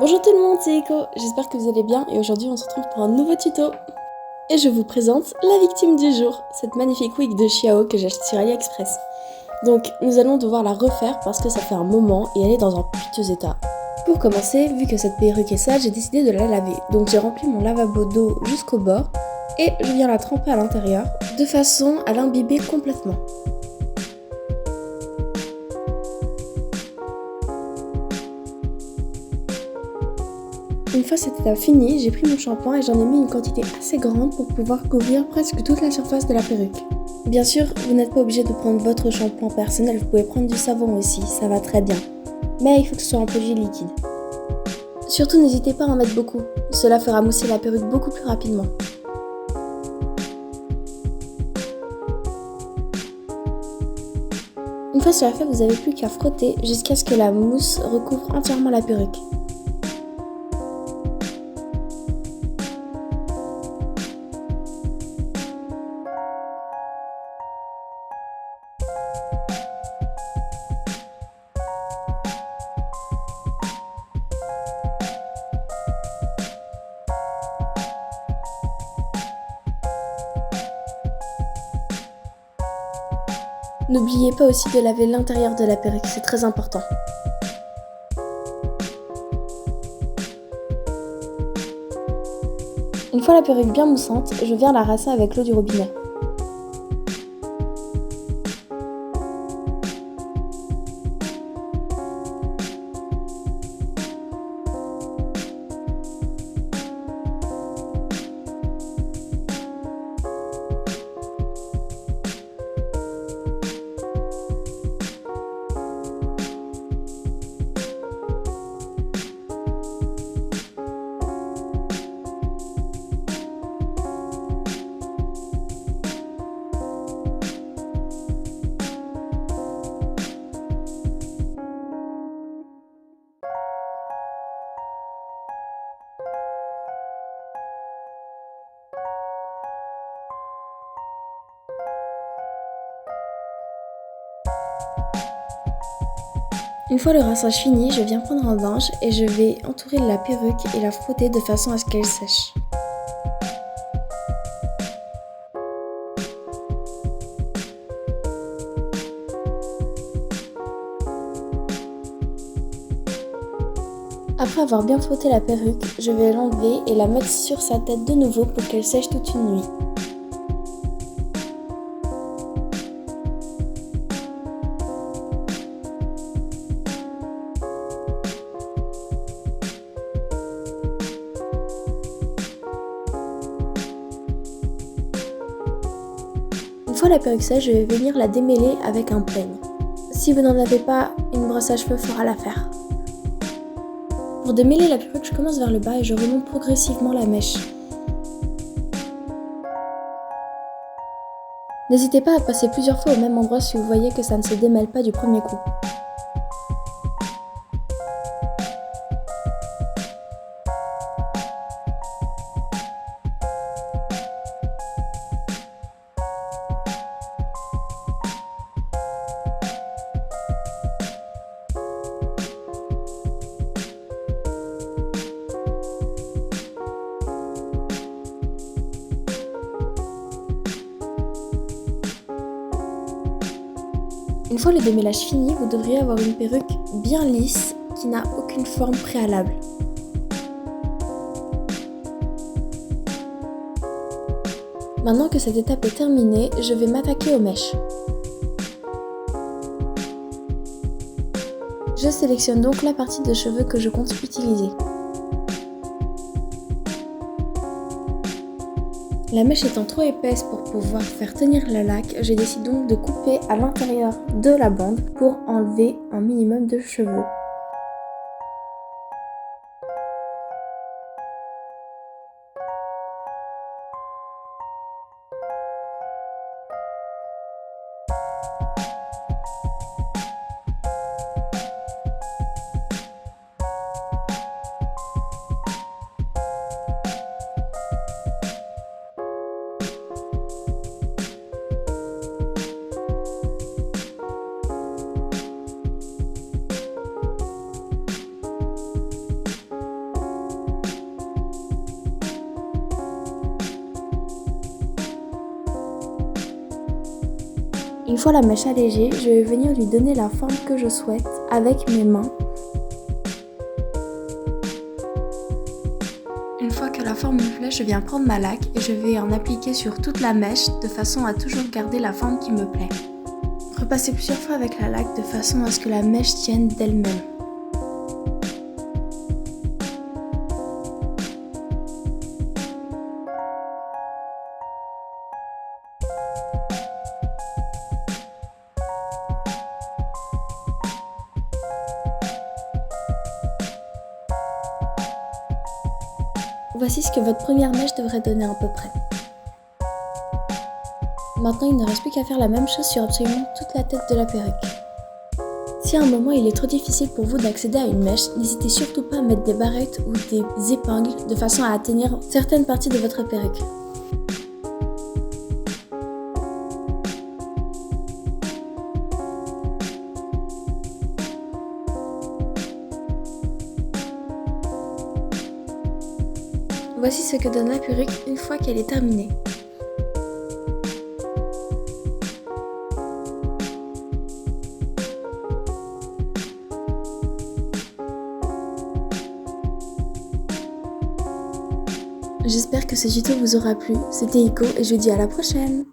Bonjour tout le monde, c'est Echo, j'espère que vous allez bien et aujourd'hui on se retrouve pour un nouveau tuto. Et je vous présente la victime du jour, cette magnifique wig de Xiao que j'ai achetée sur AliExpress. Donc nous allons devoir la refaire parce que ça fait un moment et elle est dans un piteux état. Pour commencer, vu que cette perruque est sale, j'ai décidé de la laver. Donc j'ai rempli mon lavabo d'eau jusqu'au bord et je viens la tremper à l'intérieur de façon à l'imbiber complètement. Une fois cette étape finie, j'ai pris mon shampoing et j'en ai mis une quantité assez grande pour pouvoir couvrir presque toute la surface de la perruque. Bien sûr, vous n'êtes pas obligé de prendre votre shampoing personnel, vous pouvez prendre du savon aussi, ça va très bien. Mais il faut que ce soit un produit liquide. Surtout n'hésitez pas à en mettre beaucoup, cela fera mousser la perruque beaucoup plus rapidement. Une fois cela fait, vous n'avez plus qu'à frotter jusqu'à ce que la mousse recouvre entièrement la perruque. N'oubliez pas aussi de laver l'intérieur de la perruque, c'est très important. Une fois la perruque bien moussante, je viens la rincer avec l'eau du robinet. Une fois le rinçage fini, je viens prendre un linge et je vais entourer la perruque et la frotter de façon à ce qu'elle sèche. Après avoir bien frotté la perruque, je vais l'enlever et la mettre sur sa tête de nouveau pour qu'elle sèche toute une nuit. Une fois la perruque sèche, je vais venir la démêler avec un peigne. Si vous n'en avez pas, une brosse à cheveux fera l'affaire. Pour démêler la perruque, je commence vers le bas et je remonte progressivement la mèche. N'hésitez pas à passer plusieurs fois au même endroit si vous voyez que ça ne se démêle pas du premier coup. Une fois le démêlage fini, vous devriez avoir une perruque bien lisse qui n'a aucune forme préalable. Maintenant que cette étape est terminée, je vais m'attaquer aux mèches. Je sélectionne donc la partie de cheveux que je compte utiliser. La mèche étant trop épaisse pour pouvoir faire tenir la laque, je décide donc de couper à l'intérieur de la bande pour enlever un minimum de cheveux. Une fois la mèche allégée, je vais venir lui donner la forme que je souhaite avec mes mains. Une fois que la forme me plaît, je viens prendre ma laque et je vais en appliquer sur toute la mèche de façon à toujours garder la forme qui me plaît. Repassez plusieurs fois avec la laque de façon à ce que la mèche tienne d'elle-même. Voici ce que votre première mèche devrait donner à peu près. Maintenant, il ne reste plus qu'à faire la même chose sur absolument toute la tête de la perruque. Si à un moment il est trop difficile pour vous d'accéder à une mèche, n'hésitez surtout pas à mettre des barrettes ou des épingles de façon à atteindre certaines parties de votre perruque. Voici ce que donne la perruque une fois qu'elle est terminée. J'espère que ce tuto vous aura plu. C'était Iko et je vous dis à la prochaine.